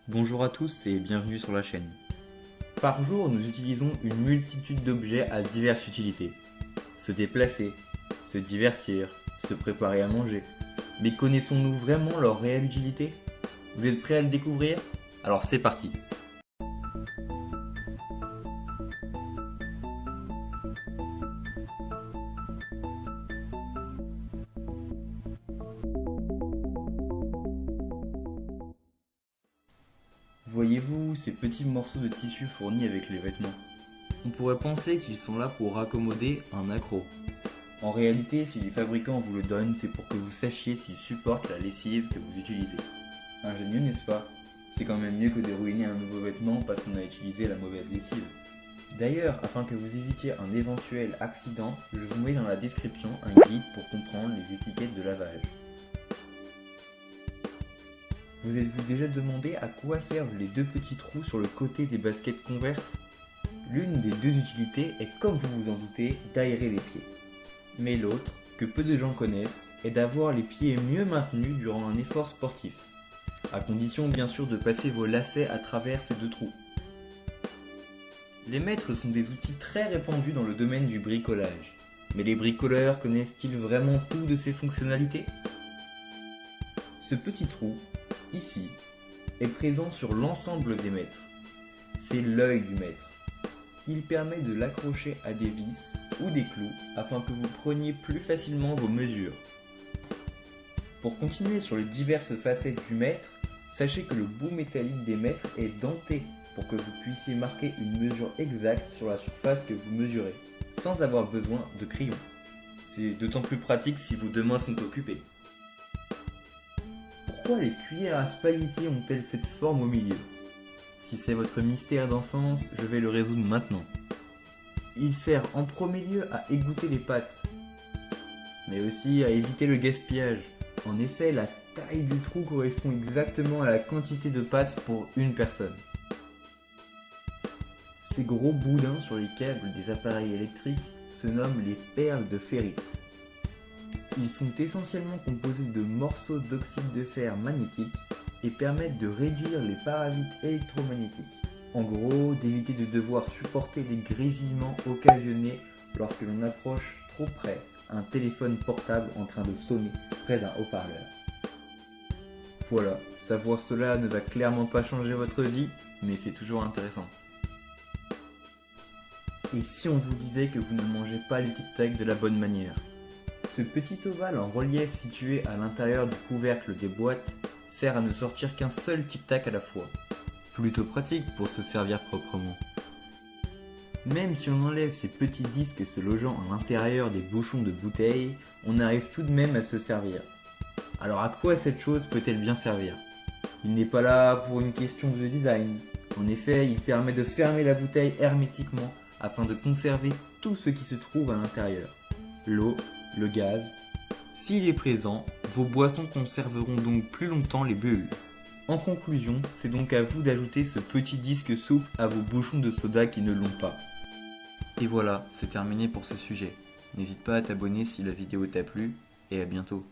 Bonjour à tous et bienvenue sur la chaîne. Par jour, nous utilisons une multitude d'objets à diverses utilités. Se déplacer, se divertir, se préparer à manger. Mais connaissons-nous vraiment leur réelle utilité? Vous êtes prêts à le découvrir? Alors c'est parti! Voyez-vous ces petits morceaux de tissu fournis avec les vêtements? On pourrait penser qu'ils sont là pour raccommoder un accroc. En réalité, si les fabricants vous le donnent, c'est pour que vous sachiez s'ils supportent la lessive que vous utilisez. Ingénieux, n'est-ce pas? C'est quand même mieux que de ruiner un nouveau vêtement parce qu'on a utilisé la mauvaise lessive. D'ailleurs, afin que vous évitiez un éventuel accident, je vous mets dans la description un guide pour comprendre les étiquettes de lavage. Vous êtes-vous déjà demandé à quoi servent les deux petits trous sur le côté des baskets Converse? L'une des deux utilités est, comme vous vous en doutez, d'aérer les pieds. Mais l'autre, que peu de gens connaissent, est d'avoir les pieds mieux maintenus durant un effort sportif. À condition bien sûr de passer vos lacets à travers ces deux trous. Les mètres sont des outils très répandus dans le domaine du bricolage. Mais les bricoleurs connaissent-ils vraiment tout de ces fonctionnalités? Ce petit trou, ici, est présent sur l'ensemble des mètres. C'est l'œil du maître. Il permet de l'accrocher à des vis ou des clous afin que vous preniez plus facilement vos mesures. Pour continuer sur les diverses facettes du mètre, sachez que le bout métallique des mètres est denté pour que vous puissiez marquer une mesure exacte sur la surface que vous mesurez, sans avoir besoin de crayon. C'est d'autant plus pratique si vos deux mains sont occupées. Pourquoi les cuillères à spaghetti ont-elles cette forme au milieu? Si c'est votre mystère d'enfance, je vais le résoudre maintenant. Il sert en premier lieu à égoutter les pâtes, mais aussi à éviter le gaspillage. En effet, la taille du trou correspond exactement à la quantité de pâtes pour une personne. Ces gros boudins sur les câbles des appareils électriques se nomment les perles de ferrite. Ils sont essentiellement composés de morceaux d'oxyde de fer magnétique et permettent de réduire les parasites électromagnétiques. En gros, d'éviter de devoir supporter les grésillements occasionnés lorsque l'on approche trop près un téléphone portable en train de sonner près d'un haut-parleur. Voilà, savoir cela ne va clairement pas changer votre vie, mais c'est toujours intéressant. Et si on vous disait que vous ne mangez pas les tic-tac de la bonne manière? Ce petit ovale en relief situé à l'intérieur du couvercle des boîtes sert à ne sortir qu'un seul tic-tac à la fois. Plutôt pratique pour se servir proprement. Même si on enlève ces petits disques se logeant à l'intérieur des bouchons de bouteilles, on arrive tout de même à se servir. Alors à quoi cette chose peut-elle bien servir? Il n'est pas là pour une question de design. En effet, il permet de fermer la bouteille hermétiquement afin de conserver tout ce qui se trouve à l'intérieur. L'eau, le gaz. S'il est présent, vos boissons conserveront donc plus longtemps les bulles. En conclusion, c'est donc à vous d'ajouter ce petit disque souple à vos bouchons de soda qui ne l'ont pas. Et voilà, c'est terminé pour ce sujet. N'hésite pas à t'abonner si la vidéo t'a plu, et à bientôt.